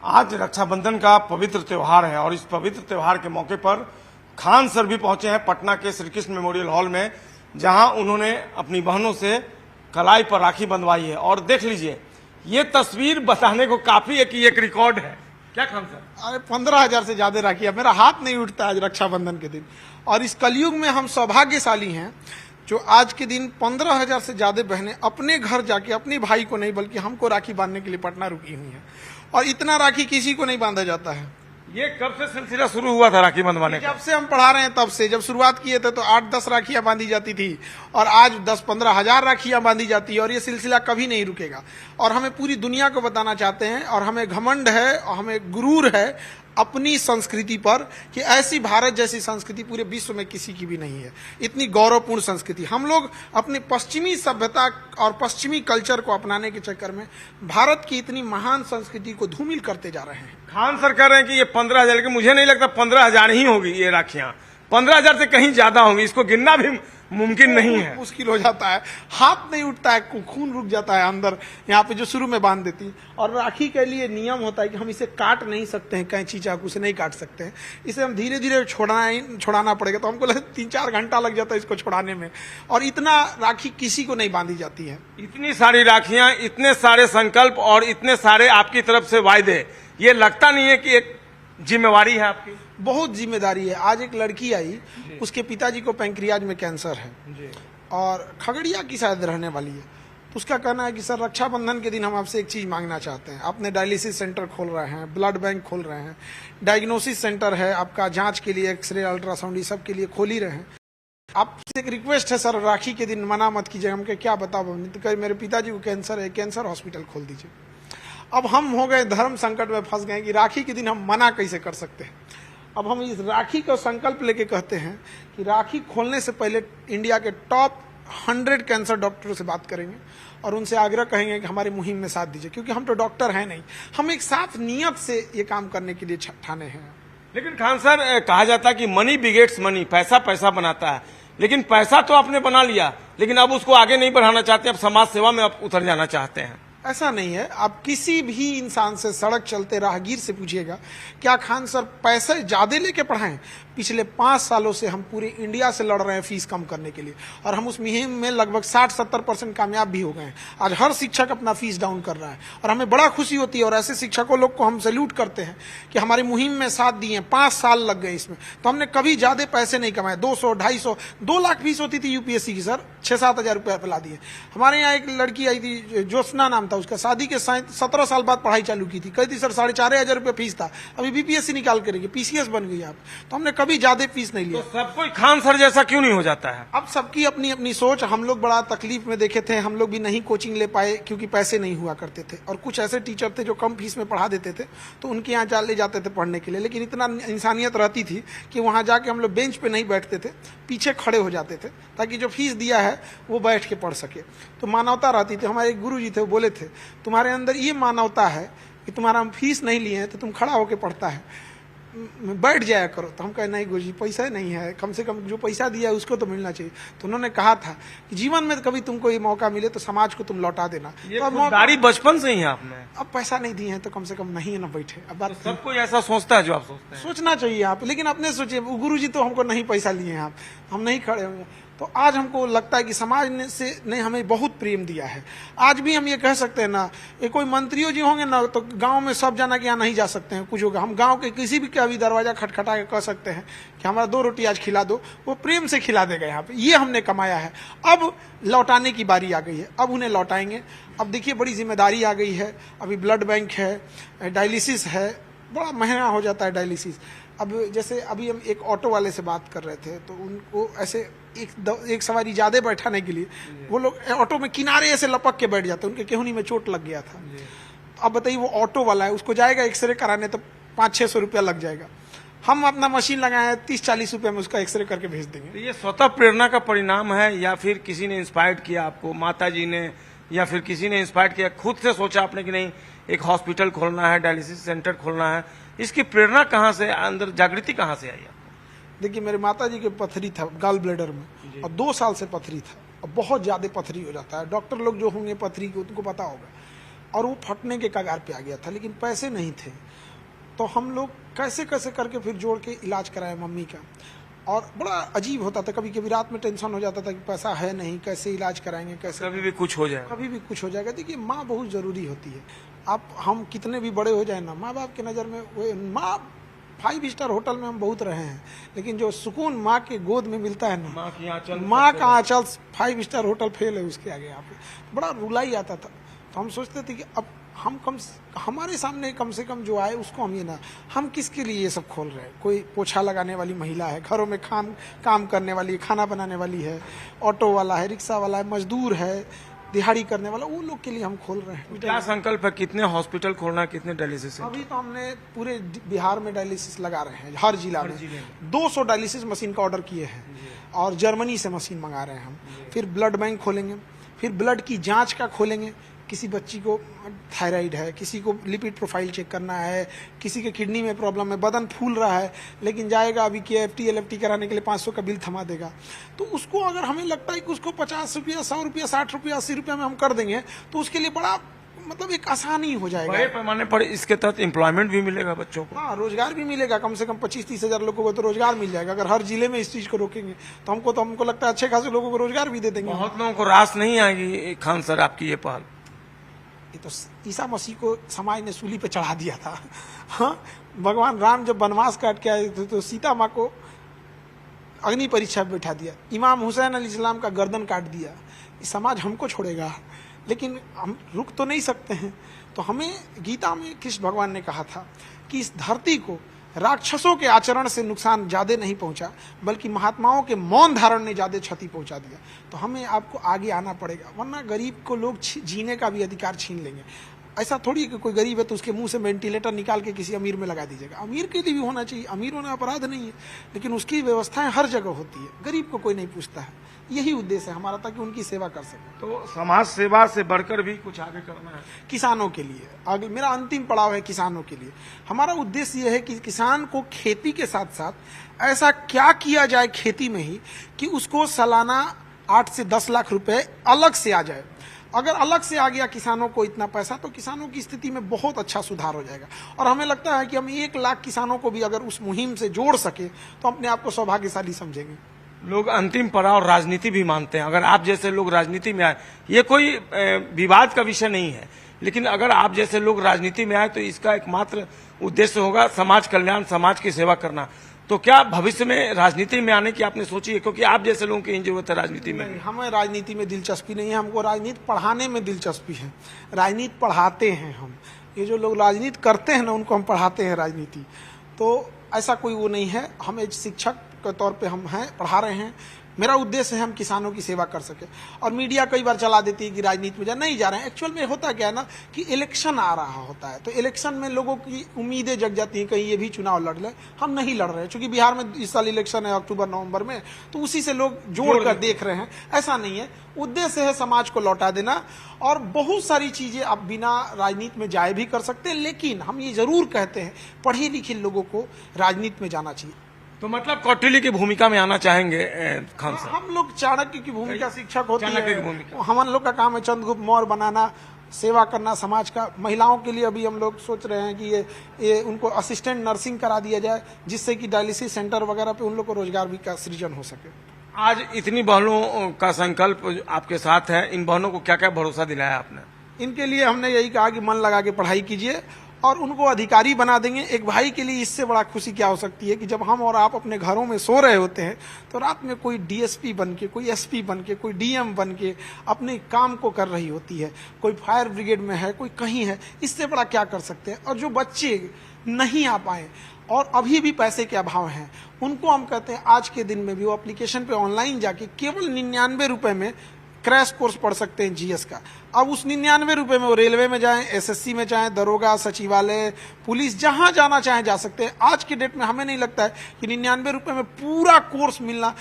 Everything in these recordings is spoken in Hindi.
आज रक्षाबंधन का पवित्र त्योहार है और इस पवित्र त्योहार के मौके पर खान सर भी पहुंचे हैं पटना के श्री कृष्ण मेमोरियल हॉल में, जहां उन्होंने अपनी बहनों से कलाई पर राखी बंधवाई है। और देख लीजिए, ये तस्वीर बताने को काफी है कि एक रिकॉर्ड है। क्या खान सर? अरे 15,000 से ज्यादा राखी, मेरा हाथ नहीं उठता आज रक्षाबंधन के दिन। और इस कलयुग में हम सौभाग्यशाली हैं जो आज के दिन 15,000 से ज्यादा बहनें अपने घर जाके अपने भाई को नहीं बल्कि हमको राखी बांधने के लिए पटना रुकी हुई हैं। और इतना राखी किसी को नहीं बांधा जाता है। ये कब से सिलसिला शुरू हुआ था राखी बंधवाने का? जब से हम पढ़ा रहे हैं तब से। जब शुरुआत किए थे तो 8-10 राखियां बांधी जाती थी और आज 10-15 हजार राखियां बांधी जाती है और ये सिलसिला कभी नहीं रुकेगा। और हमें पूरी दुनिया को बताना चाहते हैं और हमें घमंड है और हमें गुरूर है अपनी संस्कृति पर कि ऐसी भारत जैसी संस्कृति पूरे विश्व में किसी की भी नहीं है। इतनी गौरवपूर्ण संस्कृति। हम लोग अपने पश्चिमी सभ्यता और पश्चिमी कल्चर को अपनाने के चक्कर में भारत की इतनी महान संस्कृति को धूमिल करते जा रहे हैं। खान सर कह रहे हैं कि ये 15,000 की, मुझे नहीं लगता 15,000 ही होगी ये राखियां, 15,000 से कहीं ज्यादा होंगी। इसको गिनना भी मुमकिन नहीं है, मुश्किल हो जाता है, हाथ नहीं उठता है, खून रुक जाता है अंदर यहाँ पे जो शुरू में बांध देती। और राखी के लिए नियम होता है कि हम इसे काट नहीं सकते हैं, कैंची चाकू से नहीं काट सकते हैं। इसे हम धीरे धीरे छुड़ाना पड़ेगा। तो हमको 3-4 घंटा लग जाता है इसको छुड़ाने में। और इतना राखी किसी को नहीं बांधी जाती है। इतनी सारी राखियां, इतने सारे संकल्प और इतने सारे आपकी तरफ से वायदे, ये लगता नहीं है कि एक जिम्मेवारी है आपकी? बहुत जिम्मेदारी है। आज एक लड़की आई, उसके पिताजी को पैंक्रियाज में कैंसर है जी। और खगड़िया की शायद रहने वाली है। तो उसका कहना है कि सर रक्षाबंधन के दिन हम आपसे एक चीज मांगना चाहते हैं। आपने डायलिसिस सेंटर खोल रहे हैं, ब्लड बैंक खोल रहे हैं, डायग्नोसिस सेंटर है आपका, जांच के लिए एक्सरे अल्ट्रासाउंड ये सब के लिए खोल ही रहे हैं। आपसे एक रिक्वेस्ट है सर, राखी के दिन मना मत कीजिए। हम क्या बताओ, तो कहे मेरे पिताजी को कैंसर है, कैंसर हॉस्पिटल खोल दीजिए। अब हम हो गए धर्म संकट में फंस गए कि राखी के दिन हम मना कैसे कर सकते हैं। अब हम इस राखी का संकल्प लेके कहते हैं कि राखी खोलने से पहले इंडिया के टॉप 100 कैंसर डॉक्टरों से बात करेंगे और उनसे आग्रह कहेंगे कि हमारी मुहिम में साथ दीजिए, क्योंकि हम तो डॉक्टर हैं नहीं। हम एक साफ नियत से ये काम करने के लिए ठाने हैं। लेकिन खान सर, कहा जाता है कि मनी बिगेट्स मनी, पैसा पैसा बनाता है। लेकिन पैसा तो आपने बना लिया, लेकिन अब उसको आगे नहीं बढ़ाना चाहते, अब समाज सेवा में आप उतर जाना चाहते हैं। ऐसा नहीं है। आप किसी भी इंसान से, सड़क चलते राहगीर से पूछिएगा, क्या खान सर पैसे ज्यादा लेके पढ़ाएं? पिछले 5 सालों से हम पूरे इंडिया से लड़ रहे हैं फीस कम करने के लिए और हम उस मुहिम में लगभग 60-70% कामयाब भी हो गए हैं। आज हर शिक्षक अपना फीस डाउन कर रहा है और हमें बड़ा खुशी होती है। और ऐसे शिक्षकों लोग को हम सैल्यूट करते हैं कि हमारी मुहिम में साथ दिए। 5 साल लग गए इसमें, तो हमने कभी ज्यादा पैसे नहीं कमाए। 200, 250, 2 लाख फीस होती थी यूपीएससी की सर, 6-7 हजार रुपया पिला दिए। हमारे यहाँ एक लड़की आई थी, ज्योत्सना नाम था उसका, शादी के 17 साल बाद पढ़ाई चालू की थी। कहती सर 4,500 रुपया फीस था, अभी बीपीएससी निकाल करेंगे, पीसीएस बन गई आप। तो हमने कभी ज्यादा फीस नहीं लिया। तो सब कोई खान सर जैसा क्यों नहीं हो जाता है? अब सबकी अपनी अपनी सोच। हम लोग बड़ा तकलीफ में देखे थे, हम लोग भी नहीं कोचिंग ले पाए क्योंकि पैसे नहीं हुआ करते थे। और कुछ ऐसे टीचर थे जो कम फीस में पढ़ा देते थे, तो उनके यहाँ ले जाते थे पढ़ने के लिए। लेकिन इतना इंसानियत रहती थी कि वहां जाके हम लोग बेंच पे नहीं बैठते थे, पीछे खड़े हो जाते थे ताकि जो फीस दिया है वो बैठ के पढ़ सके। तो मानवता रहती थी। हमारे गुरु जी थे, वो बोले थे तुम्हारे अंदर ये मानवता है कि तुम्हारा हम फीस नहीं लिए हैं तो तुम खड़ा होकर पढ़ता है, बैठ जाया करो। तो हम कहे नहीं गुरुजी, पैसा नहीं है, कम से कम जो पैसा दिया है उसको तो मिलना चाहिए। तो उन्होंने कहा था कि जीवन में कभी तुमको ये मौका मिले तो समाज को तुम लौटा देना। ये खुददारी बचपन से ही है आपने। अब पैसा नहीं दिए हैं तो कम से कम नहीं ना बैठे। अब बात सब कोई ऐसा सोचता है जो आप सोचते हैं। सोचना चाहिए आप, लेकिन अपने सोचिए, गुरु जी तो हमको नहीं पैसा लिए हैं, आप हम नहीं खड़े होंगे। तो आज हमको लगता है कि समाज ने हमें बहुत प्रेम दिया है। आज भी हम ये कह सकते हैं ना, ये कोई मंत्रियों जी होंगे ना तो गांव में सब जना के यहाँ नहीं जा सकते हैं, कुछ होगा। हम गांव के किसी भी का भी दरवाजा खटखटा के कह सकते हैं कि हमारा 2 रोटी आज खिला दो, वो प्रेम से खिला देगा। यहाँ पे ये हमने कमाया है। अब लौटाने की बारी आ गई है, अब उन्हें लौटाएंगे। अब देखिए बड़ी जिम्मेदारी आ गई है। अभी ब्लड बैंक है, डायलिसिस है, बड़ा महंगा हो जाता है डायलिसिस। अब जैसे अभी हम एक ऑटो वाले से बात कर रहे थे, तो उनको ऐसे एक सवारी ज्यादा बैठाने के लिए वो लोग ऑटो में किनारे ऐसे लपक के बैठ जाते हैं, उनके केहूनी में चोट लग गया था। अब बताइए, वो ऑटो वाला है, उसको जाएगा एक्सरे कराने तो 500-600 रुपया लग जाएगा। हम अपना मशीन लगाए 30-40 रुपये में उसका एक्सरे करके भेज देंगे। तो ये स्वतः प्रेरणा का परिणाम है या फिर किसी ने इंस्पायर्ड किया आपको, माता जी ने या फिर किसी ने इंस्पायर्ड किया, खुद से सोचा आपने कि नहीं एक हॉस्पिटल खोलना है, डायलिसिस सेंटर खोलना है? इसकी प्रेरणा कहाँ से, अंदर जागृति कहाँ से आई आपको? देखिए, मेरे माता जी के पथरी था गाल ब्लेडर में और 2 साल से पथरी था और बहुत ज्यादा पथरी हो जाता है। डॉक्टर लोग जो होंगे पथरी के उनको पता होगा। और वो फटने के कगार पे आ गया था, लेकिन पैसे नहीं थे। तो हम लोग कैसे कैसे करके फिर जोड़ के इलाज कराए मम्मी का। और बड़ा अजीब होता था, कभी कभी रात में टेंशन हो जाता था कि पैसा है नहीं, कैसे इलाज कराएंगे, कैसे कभी भी कुछ हो जाए। कभी भी कुछ हो जाएगा। देखिए माँ बहुत ज़रूरी होती है। आप हम कितने भी बड़े हो जाए ना, माँ बाप की नज़र में वो माँ 5 स्टार होटल में हम बहुत रहे हैं, लेकिन जो सुकून माँ के गोद में मिलता है ना, माँ का आंचल 5 स्टार होटल फेल है उसके आगे। आप बड़ा रुलाई आता था। तो हम सोचते थे कि अब हम हमारे सामने कम से कम जो आए उसको हम ये ना, हम किसके लिए ये सब खोल रहे हैं। कोई पोछा लगाने वाली महिला है, घरों में काम करने वाली, खाना बनाने वाली है, ऑटो वाला है, रिक्शा वाला है, मजदूर है, दिहाड़ी करने वाला, वो लोग के लिए हम खोल रहे हैं। क्या संकल्प है, कितने हॉस्पिटल खोलना, कितने डायलिसिस? अभी तो हमने पूरे बिहार में डायलिसिस लगा रहे हैं, हर जिला में 200 डायलिसिस मशीन का ऑर्डर किए हैं, और जर्मनी से मशीन मंगा रहे हैं हम। फिर ब्लड बैंक खोलेंगे, फिर ब्लड की जांच का खोलेंगे। किसी बच्ची को थायराइड है, किसी को लिपिड प्रोफाइल चेक करना है, किसी के किडनी में प्रॉब्लम है, बदन फूल रहा है, लेकिन जाएगा अभी KFT LFT कराने के लिए 500 का बिल थमा देगा। तो उसको अगर हमें लगता है कि उसको 50 रुपया, 100 रुपया, 60 रुपया, 80 रुपया में हम कर देंगे, तो उसके लिए बड़ा मतलब एक आसानी हो जाएगा। बड़े पैमाने पर इसके तहत एम्प्लॉयमेंट भी मिलेगा बच्चों को। हाँ, रोजगार भी मिलेगा। कम से कम 25-30 हजार लोगों को तो रोजगार मिल जाएगा। अगर हर जिले में इस चीज को रोकेंगे तो हमको लगता है अच्छे खासे लोगों को रोजगार भी दे देंगे। बहुत लोगों को रास नहीं आएगी खान सर आपकी ये पहल। ये तो ईसा मसीह को समाज ने सूली पे चढ़ा दिया था। हाँ, भगवान राम जब वनवास काट के आए थे तो सीता माँ को अग्नि परीक्षा में बैठा दिया। इमाम हुसैन अलैहिस्सलाम का गर्दन काट दिया। समाज हमको छोड़ेगा, लेकिन हम रुक तो नहीं सकते हैं। तो हमें गीता में कृष्ण भगवान ने कहा था कि इस धरती को राक्षसों के आचरण से नुकसान ज्यादा नहीं पहुंचा, बल्कि महात्माओं के मौन धारण ने ज्यादा क्षति पहुंचा दिया। तो हमें आपको आगे आना पड़ेगा, वरना गरीब को लोग जीने का भी अधिकार छीन लेंगे। ऐसा थोड़ी है कि कोई गरीब है तो उसके मुंह से वेंटिलेटर निकाल के किसी अमीर में लगा दीजिएगा। अमीर के लिए भी होना चाहिए, अमीर होना अपराध नहीं है, लेकिन उसकी व्यवस्थाएं हर जगह होती है। गरीब को कोई नहीं पूछता है। यही उद्देश्य है हमारा, ताकि उनकी सेवा कर सके। तो समाज सेवा से बढ़कर भी कुछ आगे करना है किसानों के लिए। आगे मेरा अंतिम पड़ाव है किसानों के लिए। हमारा उद्देश्य यह है कि किसान को खेती के साथ साथ ऐसा क्या किया जाए खेती में ही कि उसको सालाना 8 से 10 लाख रुपए अलग से आ जाए। अगर अलग से आ गया किसानों को इतना पैसा, तो किसानों की स्थिति में बहुत अच्छा सुधार हो जाएगा। और हमें लगता है कि हम 1 लाख किसानों को भी अगर उस मुहिम से जोड़ सके तो अपने आप को सौभाग्यशाली समझेंगे। लोग अंतिम पड़ाव राजनीति भी मानते हैं। अगर आप जैसे लोग राजनीति में आए, ये कोई विवाद का विषय नहीं है, लेकिन अगर आप जैसे लोग राजनीति में आए तो इसका एकमात्र उद्देश्य होगा समाज कल्याण, समाज की सेवा करना। तो क्या भविष्य में राजनीति में आने की आपने सोची है? क्योंकि आप जैसे लोगों की जरूरत है राजनीति में। हमें राजनीति में दिलचस्पी नहीं है, हमको राजनीति पढ़ाने में दिलचस्पी है। राजनीति पढ़ाते हैं हम। ये जो लोग राजनीति करते हैं ना, उनको हम पढ़ाते हैं राजनीति। तो ऐसा कोई वो नहीं है। हम एक शिक्षक के तौर पे हम हैं, पढ़ा रहे हैं। मेरा उद्देश्य है हम किसानों की सेवा कर सके। और मीडिया कई बार चला देती है कि राजनीति में नहीं जा रहे हैं। एक्चुअल में होता क्या है ना कि इलेक्शन आ रहा होता है, तो इलेक्शन में लोगों की उम्मीदें जग जाती हैं, कहीं ये भी चुनाव लड़ ले। हम नहीं लड़ रहे हैं, क्योंकि बिहार में इस साल इलेक्शन है अक्टूबर-नवंबर में, तो उसी से लोग जोड़ कर देख रहे हैं। ऐसा नहीं है। उद्देश्य है समाज को लौटा देना। और बहुत सारी चीजें आप बिना राजनीति में जाए भी कर सकते हैं, लेकिन हम ये जरूर कहते हैं पढ़े लिखे लोगों को राजनीति में जाना चाहिए। तो मतलब कौटिल्य की भूमिका में आना चाहेंगे खान साहब? हम लोग चाणक्य की भूमिका शिक्षक होती चाणक्य की है। भूमिका। हम लोग का काम है चंद्रगुप्त मौर्य बनाना, सेवा करना समाज का। महिलाओं के लिए अभी हम लोग सोच रहे हैं कि ये उनको असिस्टेंट नर्सिंग करा दिया जाए, जिससे कि डायलिसिस सेंटर वगैरह पे उन लोग को रोजगार भी का सृजन हो सके। आज इतनी बहनों का संकल्प आपके साथ है, इन बहनों को क्या क्या भरोसा दिलाया आपने? इनके लिए हमने यही कहा कि मन लगा के पढ़ाई कीजिए और उनको अधिकारी बना देंगे। एक भाई के लिए इससे बड़ा खुशी क्या हो सकती है कि जब हम और आप अपने घरों में सो रहे होते हैं तो रात में कोई DSP बन के, कोई SP बन के, कोई DM बन के अपने काम को कर रही होती है। कोई फायर ब्रिगेड में है, कोई कहीं है। इससे बड़ा क्या कर सकते हैं? और जो बच्चे नहीं आ पाए और अभी भी पैसे के अभाव हैं, उनको हम कहते हैं आज के दिन में भी वो एप्लीकेशन पे ऑनलाइन जाके केवल 99 रुपए में क्रैश कोर्स पढ़ सकते हैं GS का। अब उस 99 रुपए में वो रेलवे में जाएं, SSC में जाएं, दरोगा, सचिवालय, पुलिस, जहां जाना चाहें जा सकते हैं। आज के डेट में हमें नहीं लगता है कि 99 रुपए में पूरा कोर्स मिलना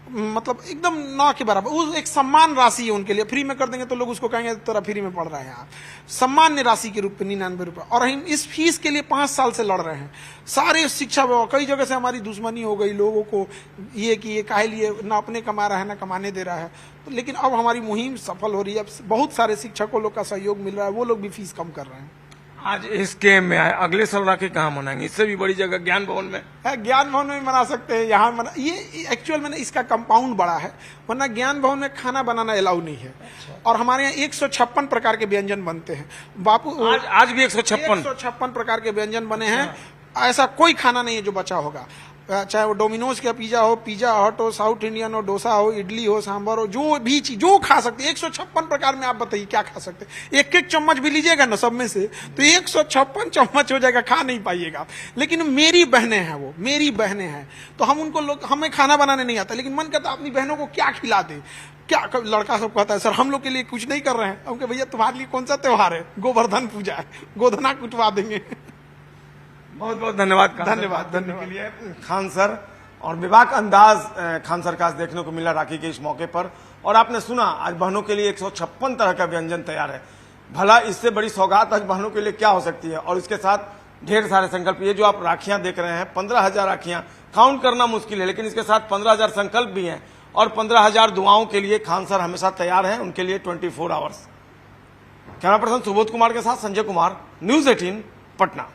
मतलब एकदम ना के बराबर, वो एक सम्मान राशि है उनके लिए। फ्री में कर देंगे तो लोग उसको कहेंगे तेरा फ्री में पढ़ रहे हैं आप। सामान्य राशि के रूप में 99 रुपए, और हम इस फीस के लिए 5 साल से लड़ रहे हैं। सारे शिक्षा विभाग, कई जगह से हमारी दुश्मनी हो गई लोगों को, ये कि ये काहे लिए ना अपने कमा रहा है ना कमाने दे रहा है। तो लेकिन अब हमारी मुहिम सफल हो रही है, अब बहुत सारे शिक्षकों लोग का सहयोग मिल रहा है, वो लोग भी फीस कम कर रहे हैं। आज इस गेम में आए, अगले साल राखी कहाँ मनाएंगे? इससे भी बड़ी जगह ज्ञान भवन में है, ज्ञान भवन में मना सकते हैं, यहाँ मना, ये एक्चुअल में इसका कंपाउंड बड़ा है, वरना ज्ञान भवन में खाना बनाना अलाउ नहीं है। और हमारे यहाँ 156 प्रकार के व्यंजन बनते हैं बापू। आज भी 156 प्रकार के व्यंजन बने हैं, ऐसा कोई खाना नहीं है जो बचा होगा। चाहे वो डोमिनोज का पिज्जा हो, पिज्जा हट हो, साउथ इंडियन हो, डोसा हो, इडली हो, सांभर हो, जो भी चीज जो खा सकते हैं 156 प्रकार में। आप बताइए क्या खा सकते हैं? एक एक चम्मच भी लीजिएगा ना सब में से तो 156 चम्मच हो जाएगा, खा नहीं पाइएगा। लेकिन मेरी बहनें हैं, वो मेरी बहनें हैं, तो हम उनको लोग, हमें खाना बनाने नहीं आता, लेकिन मन करता अपनी बहनों को क्या खिला दे। क्या लड़का सब कहता है सर हम लोग के लिए कुछ नहीं कर रहे हैं। हम कहे भैया तुम्हारे लिए कौन सा त्योहार है? गोवर्धन पूजा है, गोधना कुटवा देंगे। बहुत बहुत धन्यवाद धन्यवाद के लिए खान सर। और विवाक अंदाज खान सर का देखने को मिला राखी के इस मौके पर। और आपने सुना आज बहनों के लिए 156 तरह का व्यंजन तैयार है। भला इससे बड़ी सौगात आज बहनों के लिए क्या हो सकती है? और इसके साथ ढेर सारे संकल्प। ये जो आप राखियां देख रहे हैं 15,000 राखियां, काउंट करना मुश्किल है, लेकिन इसके साथ 15,000 संकल्प भी हैं और 15,000 दुआओं के लिए खान सर हमेशा तैयार हैं, उनके लिए 24 hours. Camera person Subodh Kumar के साथ संजय कुमार, न्यूज 18 पटना।